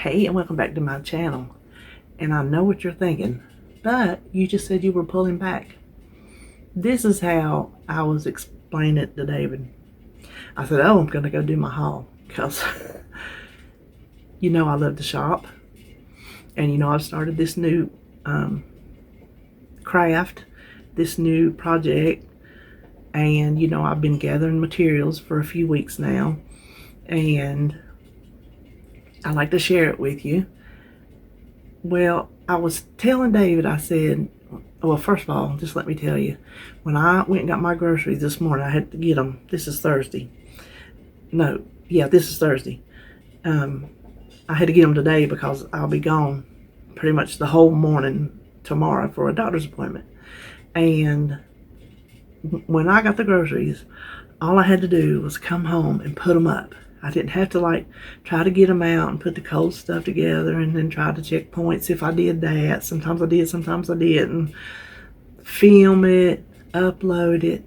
Hey, and welcome back to my channel. And I know what you're thinking, but you just said you were pulling back. This is how I was explaining it to David. I said, I'm going to go do my haul because I love to shop. And I've started this new craft, this new project. And I've been gathering materials for a few weeks now. And I like to share it with you. Well, I was telling David, I said, well, first of all, just let me tell you, when I went and got my groceries this morning, I had to get them. This is Thursday. No, yeah, this is Thursday. I had to get them today because I'll be gone pretty much the whole morning tomorrow for a doctor's appointment. And when I got the groceries, all I had to do was come home and put them up. I didn't have to try to get them out and put the cold stuff together and then try to check points if I did that. Sometimes I did, sometimes I didn't. Film it, upload it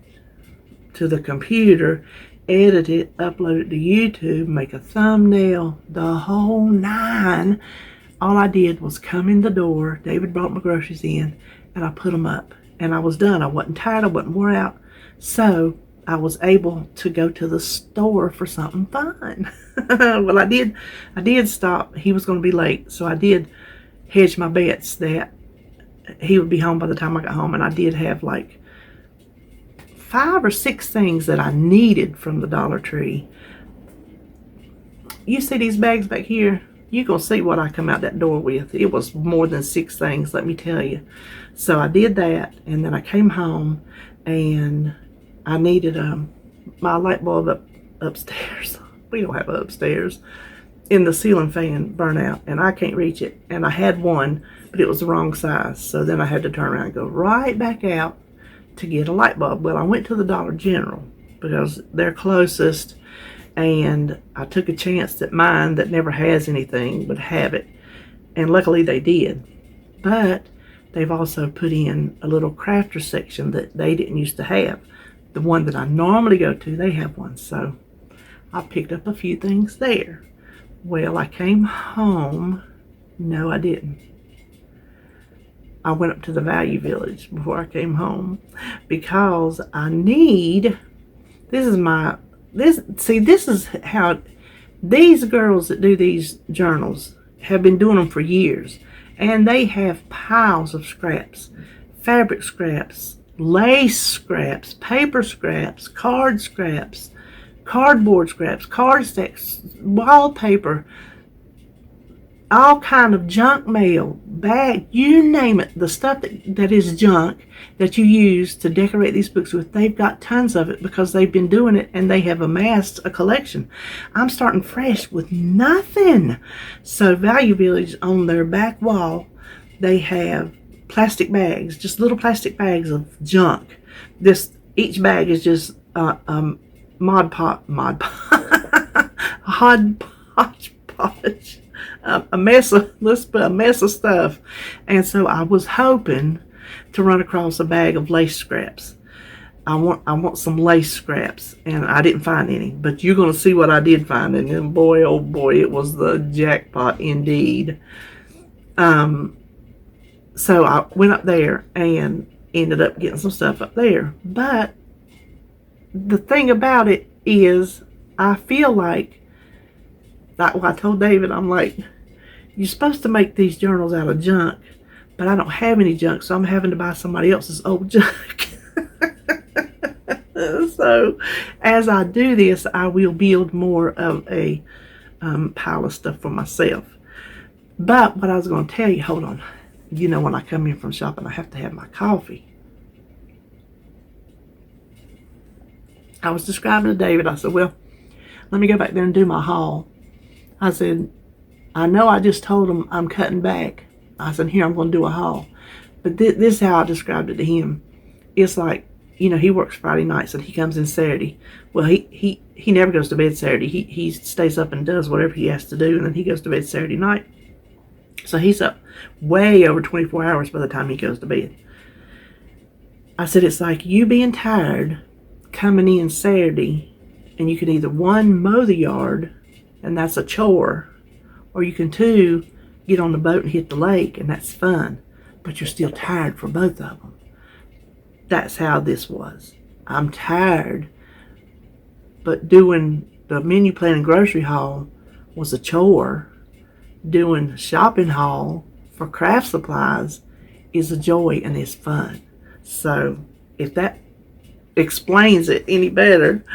to the computer, edit it, upload it to YouTube, make a thumbnail, the whole nine. All I did was come in the door, David brought my groceries in, and I put them up. And I was done. I wasn't tired, I wasn't wore out. So I was able to go to the store for something fun. Well, I did stop. He was going to be late, so I did hedge my bets that he would be home by the time I got home. And I did have 5 or 6 things that I needed from the Dollar Tree. You see these bags back here? You're going to see what I come out that door with. It was more than 6 things, let me tell you. So I did that, and then I came home, and I needed my light bulb upstairs. We don't have upstairs. In the ceiling fan burnt out, and I can't reach it. And I had one, but it was the wrong size. So then I had to turn around and go right back out to get a light bulb. Well, I went to the Dollar General because they're closest, and I took a chance that mine that never has anything would have it. And luckily they did. But they've also put in a little crafter section that they didn't used to have. The one that I normally go to, they have one. So I picked up a few things there. Well, I came home. No, I didn't. I went up to the Value Village before I came home because I need, this is how these girls that do these journals have been doing them for years. And they have piles of scraps, fabric scraps, lace scraps, paper scraps, card scraps, cardboard scraps, card stacks, wallpaper, all kind of junk mail, bag, you name it, the stuff that is junk that you use to decorate these books with. They've got tons of it because they've been doing it and they have amassed a collection. I'm starting fresh with nothing. So Value Village, on their back wall, they have plastic bags, just little plastic bags of junk. Each bag is just hodgepodge, a mess of stuff. And so I was hoping to run across a bag of lace scraps. I want some lace scraps, and I didn't find any, but you're going to see what I did find, and then boy, oh boy, it was the jackpot indeed. So I went up there and ended up getting some stuff up there. But the thing about it is, I feel like I told David, I'm like, you're supposed to make these journals out of junk, but I don't have any junk, so I'm having to buy somebody else's old junk. So as I do this, I will build more of a pile of stuff for myself. But what I was going to tell you, hold on. When I come in from shopping, I have to have my coffee. I was describing to David, I said, well, let me go back there and do my haul. I said, I know I just told him I'm cutting back. I said, here, I'm going to do a haul. But this is how I described it to him. It's like, he works Friday nights and he comes in Saturday. Well, he never goes to bed Saturday. He stays up and does whatever he has to do, and then he goes to bed Saturday night. So he's up way over 24 hours by the time he goes to bed. I said, it's like you being tired coming in Saturday, and you can either mow the yard, and that's a chore, Or you can, two, get on the boat and hit the lake, and that's fun. But you're still tired for both of them. That's how this was. I'm tired, but doing the menu plan and grocery haul was a chore. Doing shopping haul for craft supplies is a joy and it's fun. So if that explains it any better,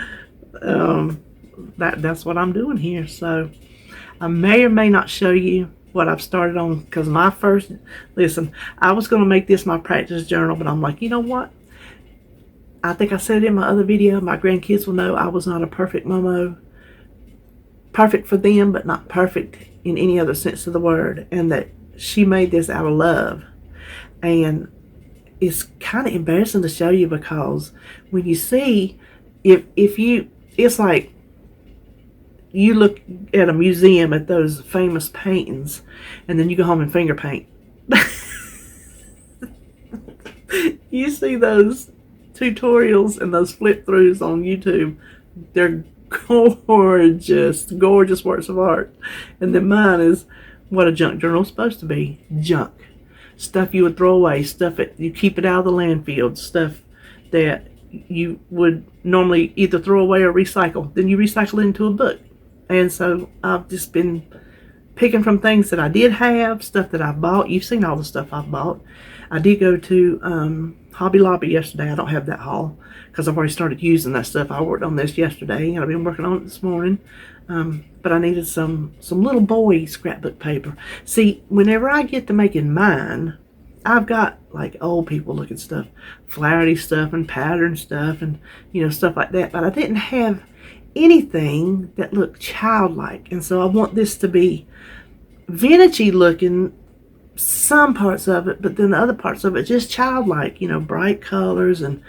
that's what I'm doing here. So I may or may not show you what I've started on, because listen, I was going to make this my practice journal, but I'm like, you know what? I think I said in my other video, my grandkids will know I was not a perfect Momo. Perfect for them, but not perfect in any other sense of the word. And that she made this out of love. And it's kind of embarrassing to show you, because when you see, it's like you look at a museum at those famous paintings, and then you go home and finger paint. You see those tutorials and those flip throughs on YouTube. They're gorgeous works of art. And then mine is what a junk journal is supposed to be. Junk. Stuff you would throw away, stuff that you keep it out of the landfill, stuff that you would normally either throw away or recycle. Then you recycle it into a book. And so I've just been picking from things that I did have, stuff that I bought. You've seen all the stuff I've bought. I did go to Hobby Lobby yesterday. I don't have that haul because I've already started using that stuff. I worked on this yesterday and I've been working on it this morning. But I needed some little boy scrapbook paper. See, whenever I get to making mine, I've got like old people looking stuff, flowery stuff and pattern stuff and, stuff like that. But I didn't have anything that looked childlike. And so I want this to be vintagey looking, some parts of it, but then the other parts of it just childlike, bright colors and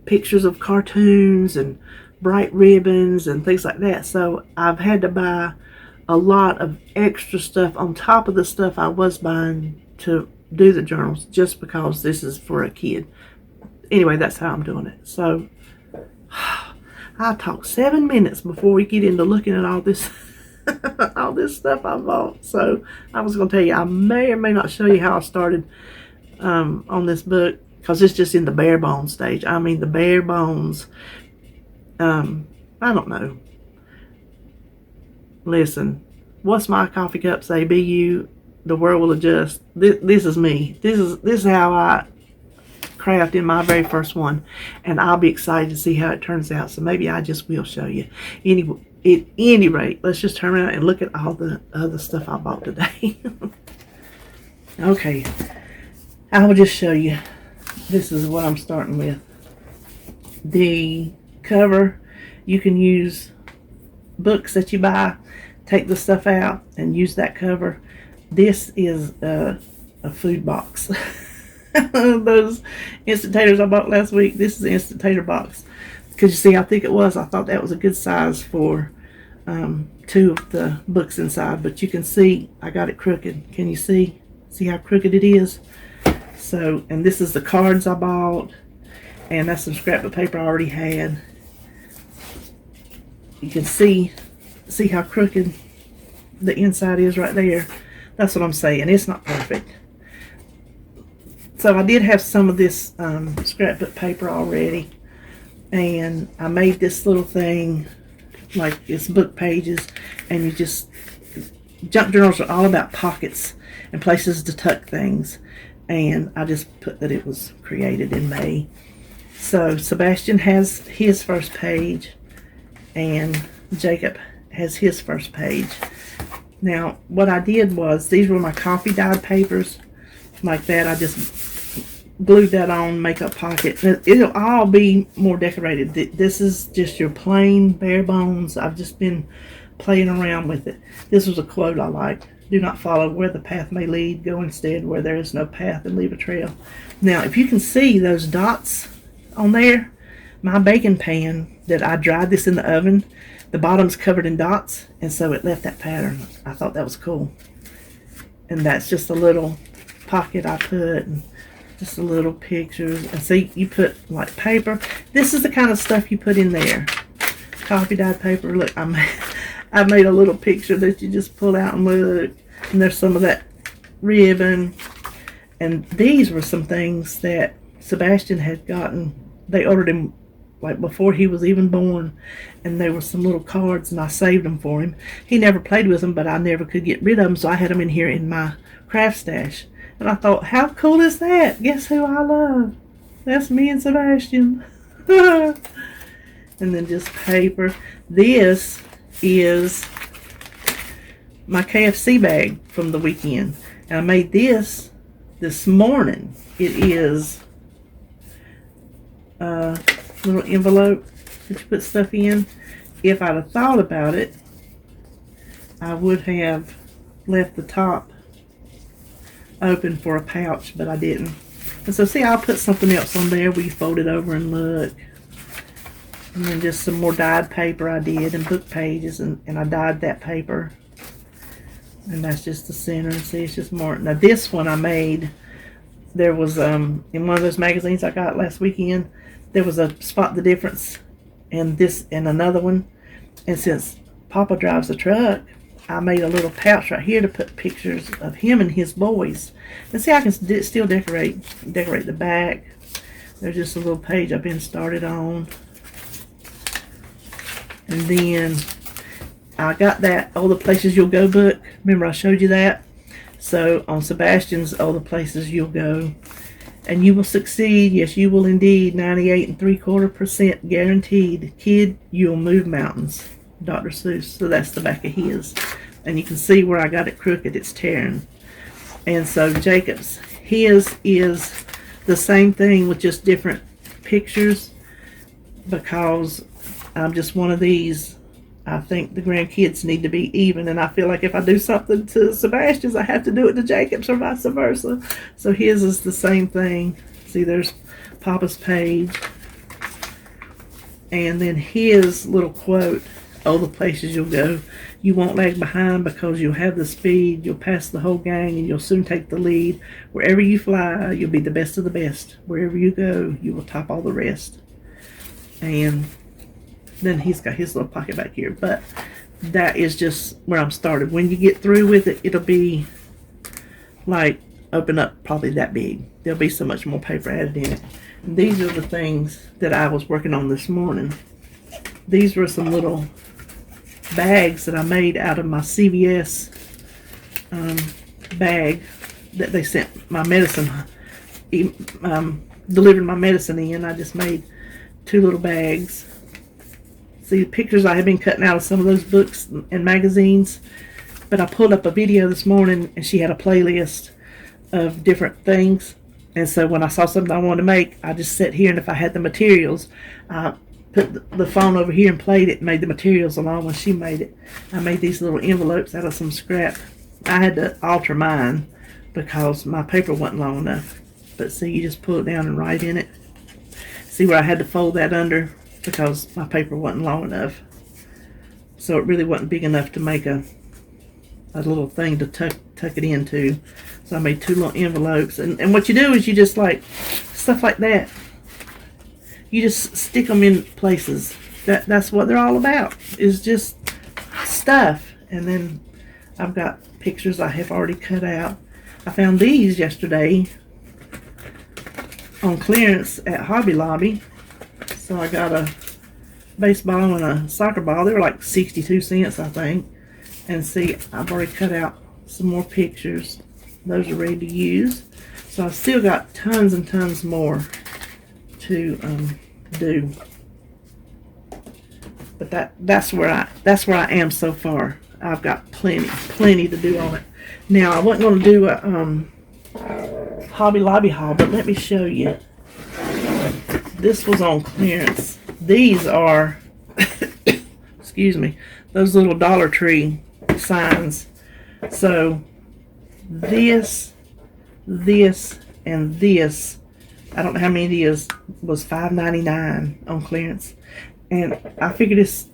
pictures of cartoons and bright ribbons and things like that. So I've had to buy a lot of extra stuff on top of the stuff I was buying to do the journals, just because this is for a kid. Anyway, that's how I'm doing it. So I talked 7 minutes before we get into looking at all this all this stuff I bought. So I was going to tell you, I may or may not show you how I started on this book, because it's just in the bare bones stage. I mean, the bare bones. I don't know. Listen, what's my coffee cup say? Be you, the world will adjust. This is me. This is how I craft in my very first one, and I'll be excited to see how it turns out. So maybe I just will show you. Anyway, at any rate, let's just turn around and look at all the other stuff I bought today. Okay, I will just show you. This is what I'm starting with. The cover, you can use books that you buy, take the stuff out and use that cover. This is a food box. Those Instant Taters I bought last week, this is the Instant Tater box. Because you see how thick it was. I thought that was a good size for 2 of the books inside. But you can see I got it crooked. Can you see? See how crooked it is? So, and this is the cards I bought. And that's some scrapbook paper I already had. You can see how crooked the inside is right there. That's what I'm saying. It's not perfect. So I did have some of this scrapbook paper already. And I made this little thing, like it's book pages. And you just, junk journals are all about pockets and places to tuck things. And I just put that it was created in May. So Sebastian has his first page. And Jacob has his first page. Now, what I did was, these were my coffee dyed papers. Like that, I just glued that on, make a pocket. It'll all be more decorated. This is just your plain bare bones. I've just been playing around with it. This was a quote I liked. Do not follow where the path may lead. Go instead where there is no path and leave a trail. Now, if you can see those dots on there, my baking pan that I dried this in the oven, the bottom's covered in dots, and so it left that pattern. I thought that was cool. And that's just a little pocket I put, and just a little pictures. And see, you put like paper. This is the kind of stuff you put in there. Coffee dyed paper. Look, I made a little picture that you just pull out and look. And there's some of that ribbon. And these were some things that Sebastian had gotten. They ordered him like before he was even born. And they were some little cards, and I saved them for him. He never played with them, but I never could get rid of them, so I had them in here in my craft stash. And I thought, how cool is that? Guess who I love? That's me and Sebastian. And then just paper. This is my KFC bag from the weekend. And I made this morning. It is a little envelope that you put stuff in. If I'd have thought about it, I would have left the top open for a pouch, but I didn't. And so see, I'll put something else on there where you fold it over and look. And then just some more dyed paper I did, and book pages, and I dyed that paper. And that's just the center. See, it's just more. Now this one I made, there was in one of those magazines I got last weekend, there was a Spot the Difference and this and another one. And since Papa drives a truck, I made a little pouch right here to put pictures of him and his boys. And see, I can still decorate the back. There's just a little page I've been started on. And then I got that Oh the Places You'll Go book. Remember I showed you that? So on Sebastian's Oh the Places You'll Go, and you will succeed, yes you will indeed, 98 3/4% guaranteed. Kid, you'll move mountains. Dr. Seuss. So that's the back of his. And you can see where I got it crooked, it's tearing. And so Jacob's, his is the same thing with just different pictures, because I'm just one of these. I think the grandkids need to be even, and I feel like if I do something to Sebastian's, I have to do it to Jacob's or vice versa. So his is the same thing. See, there's Papa's page. And then his little quote, Oh the Places You'll Go. You won't lag behind because you'll have the speed. You'll pass the whole gang and you'll soon take the lead. Wherever you fly, you'll be the best of the best. Wherever you go, you will top all the rest. And then he's got his little pocket back here. But that is just where I'm started. When you get through with it, it'll be like open up probably that big. There'll be so much more paper added in it. And these are the things that I was working on this morning. These were some little bags that I made out of my CVS bag that they sent my medicine, delivered my medicine in. I just made 2 little bags. See, the pictures I have been cutting out of some of those books and magazines, but I pulled up a video this morning and she had a playlist of different things. And so when I saw something I wanted to make, I just sat here, and if I had the materials, I put the phone over here and played it and made the materials along when she made it. I made these little envelopes out of some scrap. I had to alter mine because my paper wasn't long enough. But see, you just pull it down and write in it. See where I had to fold that under because my paper wasn't long enough. So it really wasn't big enough to make a little thing to tuck it into. So I made 2 little envelopes. And what you do is you just like, stuff like that, you just stick them in places. That's what they're all about, is just stuff. And then I've got pictures I have already cut out. I found these yesterday on clearance at Hobby Lobby. So I got a baseball and a soccer ball. They were like 62 cents, I think. And see, I've already cut out some more pictures. Those are ready to use. So I've still got tons and tons more to do. But that's where I am so far. I've got plenty to do on it. Now I wasn't going to do a Hobby Lobby haul, but let me show you. This was on clearance. These are excuse me, those little Dollar Tree signs. So this, and this, I don't know how many it is, was $5.99 on clearance. And I figured it's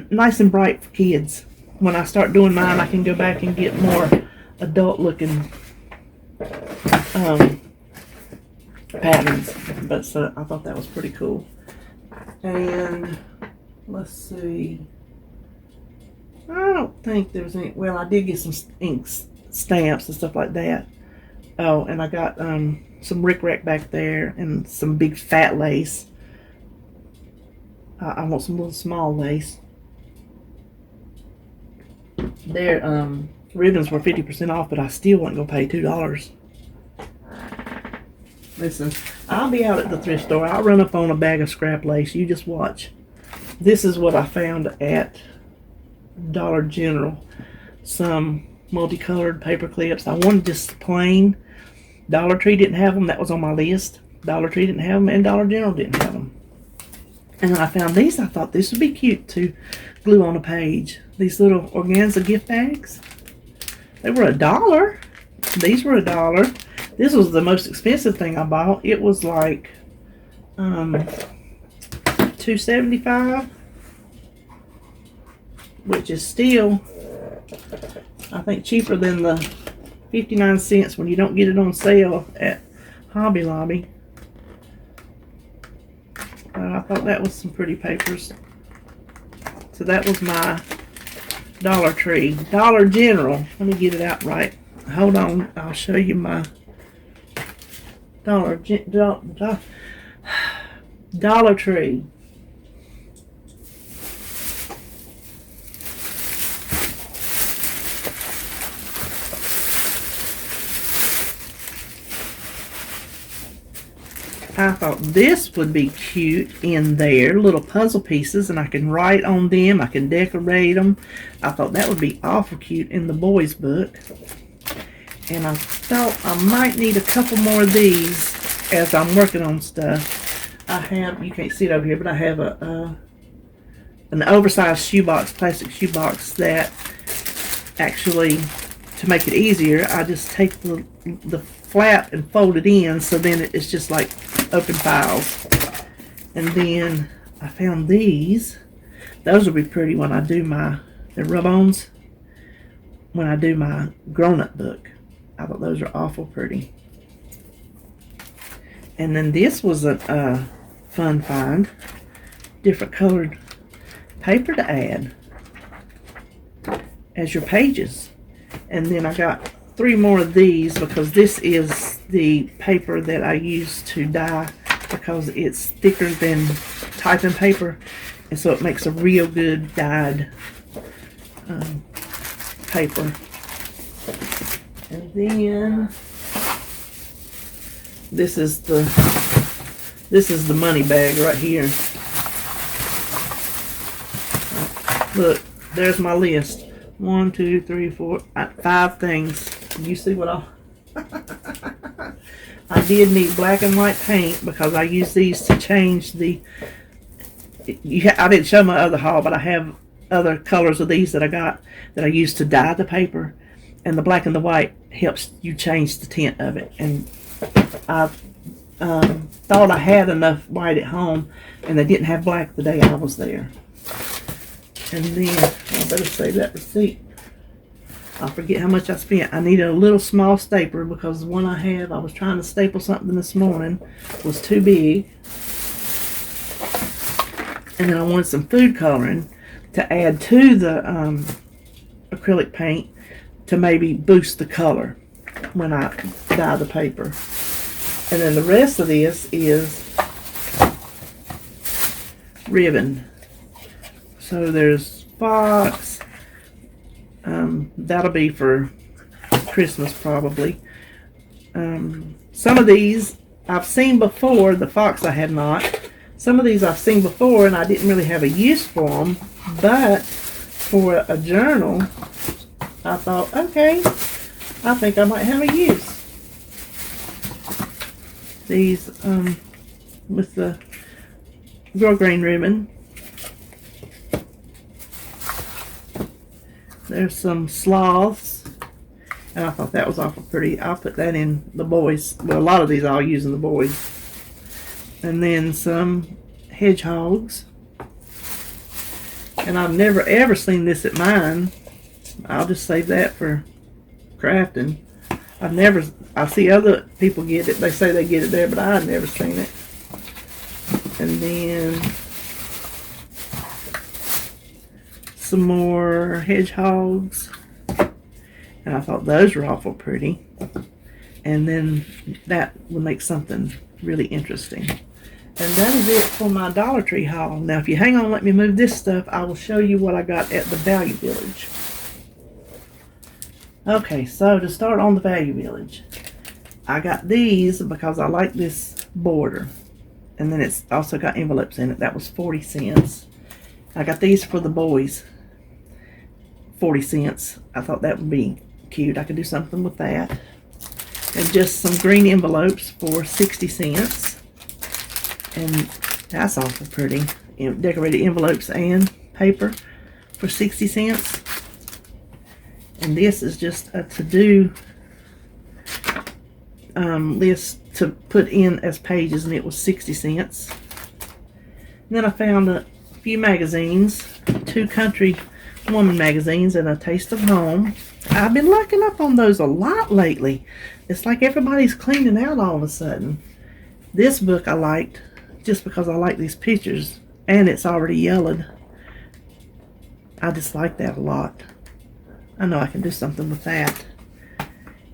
nice and bright for kids. When I start doing mine, I can go back and get more adult looking patterns. But so I thought that was pretty cool. And let's see. I don't think there's any. Well, I did get some ink stamps and stuff like that. Oh, and I got some rickrack back there and some big fat lace. I want some little small lace. Their ribbons were 50% off, but I still wasn't gonna pay $2. Listen, I'll be out at the thrift store. I'll run up on a bag of scrap lace. You just watch. This is what I found at Dollar General. Some multicolored paper clips. I wanted just plain. Dollar Tree didn't have them. That was on my list. Dollar Tree didn't have them, and Dollar General didn't have them. And when I found these, I thought this would be cute to glue on a page. These little organza gift bags. They were $1. These were $1. This was the most expensive thing I bought. It was like $2.75, which is still, I think, cheaper than the 59 cents when you don't get it on sale at Hobby Lobby. I thought that was some pretty papers. So that was my Dollar Tree. Dollar General. Let me get it out right. Hold on. I'll show you my Dollar Tree. I thought this would be cute in there. Little puzzle pieces, and I can write on them. I can decorate them. I thought that would be awful cute in the boys' book. And I thought I might need a couple more of these as I'm working on stuff. I have, you can't see it over here, but I have an oversized shoebox, plastic shoebox that actually, to make it easier, I just take the flap and fold it in, so then it's just like open files. And then I found these. Those will be pretty when I do the rub-ons, when I do my grown-up book. I thought those are awful pretty. And then this was a fun find. Different colored paper to add as your pages. And then I got 3 more of these because this is the paper that I use to dye, because it's thicker than typing paper, and so it makes a real good dyed paper. And then this is the money bag right here. Look, there's my list. 1, 2, 3, 4, 5 things. You see what I did need black and white paint, because I use these to change the. I didn't show my other haul, but I have other colors of these that I got that I use to dye the paper, and the black and the white helps you change the tint of it. And I thought I had enough white at home, and they didn't have black the day I was there. And then I better save that receipt. I forget how much I spent. I needed a little small stapler because the one I have, I was trying to staple something this morning, was too big. And then I wanted some food coloring to add to the acrylic paint to maybe boost the color when I dye the paper. And then the rest of this is ribbon. So there's fox. That'll be for Christmas probably. Some of these I've seen before. The fox I had not. Some of these I've seen before and I didn't really have a use for them. But for a journal, I thought, okay, I think I might have a use. These with the grosgrain ribbon. There's some sloths, and I thought that was awful pretty. I'll put that in the boys. Well, a lot of these I'll use in the boys. And then some hedgehogs. And I've never ever seen this at mine. I'll just save that for crafting. I see other people get it. They say they get it there, but I've never seen it. And then some more hedgehogs. And I thought those were awful pretty. And then that would make something really interesting. And that is it for my Dollar Tree haul. Now, if you hang on, let me move this stuff. I will show you what I got at the Value Village. Okay, so to start on the Value Village, I got these because I like this border. And then it's also got envelopes in it. That was 40 cents. I got these for the boys. 40 cents. I thought that would be cute. I could do something with that. And just some green envelopes for 60 cents. And that's awful pretty. Decorated envelopes and paper for 60 cents. And this is just a to-do list to put in as pages, and it was 60 cents. And then I found a few magazines, 2 country woman magazines and a Taste of Home. I've been locking up on those a lot lately. It's like everybody's cleaning out all of a sudden. This book I liked just because I like these pictures, and it's already yellowed. I just like that a lot. I know I can do something with that.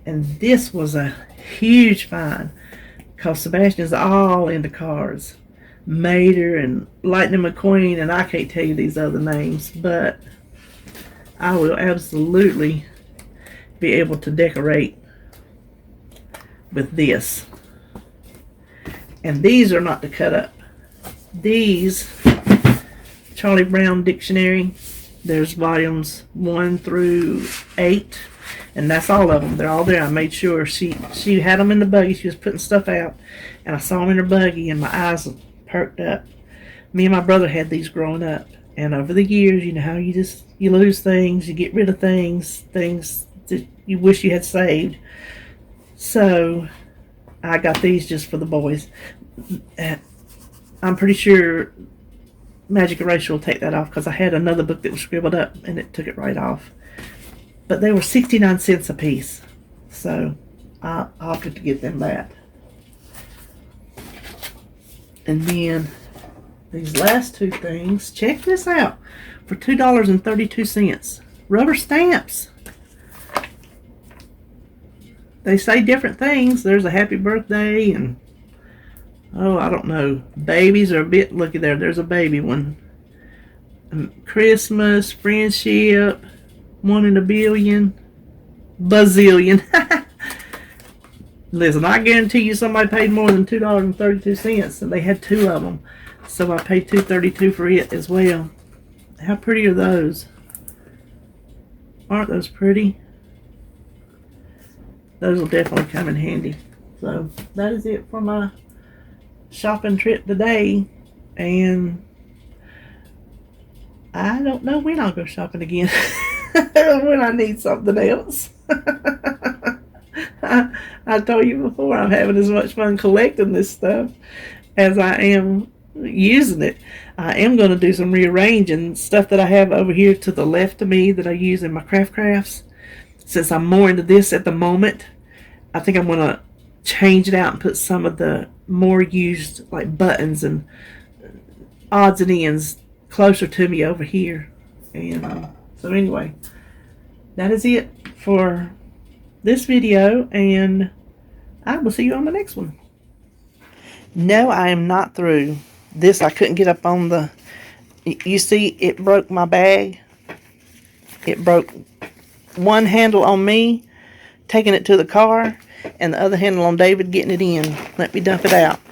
And this was a huge find because Sebastian's all into cars. Mater and Lightning McQueen, and I can't tell you these other names, but I will absolutely be able to decorate with this. And these are not to cut up. These, Charlie Brown Dictionary, there's volumes 1 through 8, and that's all of them. They're all there. I made sure she had them in the buggy. She was putting stuff out, and I saw them in her buggy, and my eyes perked up. Me and my brother had these growing up, and over the years, you know how you lose things, you get rid of things that you wish you had saved. So I got these just for the boys. I'm pretty sure Magic Eraser will take that off because I had another book that was scribbled up and it took it right off. But they were 69 cents a piece, so I opted to get them that. And then these last 2 things, check this out, for $2.32. Rubber stamps. They say different things. There's a happy birthday and, oh, I don't know. Babies are a bit, looky there, there's a baby one. Christmas, friendship, 1 in a billion, bazillion. Listen, I guarantee you somebody paid more than $2.32, and they had 2 of them. So I paid $2.32 for it as well. How pretty are those? Aren't those pretty? Those will definitely come in handy. So that is it for my shopping trip today. And I don't know when I'll go shopping again. When I need something else. I told you before, I'm having as much fun collecting this stuff as I am using it. I am going to do some rearranging stuff that I have over here to the left of me that I use in my crafts. Since I'm more into this at the moment, I think I'm going to change it out and put some of the more used like buttons and odds and ends closer to me over here. And so anyway, that is it for this video, and I will see you on the next one. No, I am not through. This I couldn't get up on the, you see it broke my bag. It broke one handle on me taking it to the car, and the other handle on David getting it in. Let me dump it out.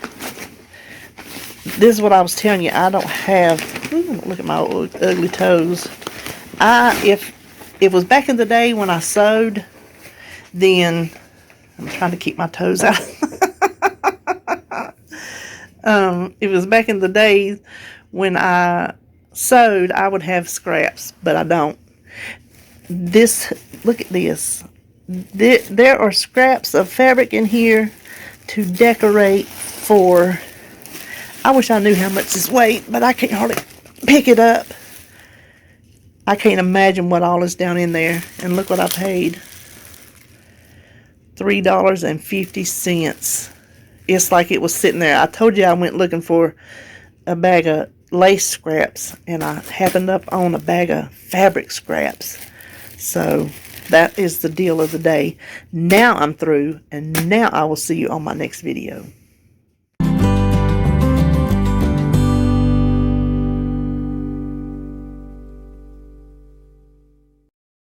This is what I was telling you. I don't have, look at my old, ugly toes. If it was back in the day when I sewed, then I'm trying to keep my toes out. It was back in the days when I sewed, I would have scraps, but I don't. This, look at this. There are scraps of fabric in here to decorate for. I wish I knew how much this weighed, but I can't hardly pick it up. I can't imagine what all is down in there. And look what I paid. $3.50. It's like it was sitting there. I told you I went looking for a bag of lace scraps, and I happened up on a bag of fabric scraps. So that is the deal of the day. Now I'm through, and now I will see you on my next video.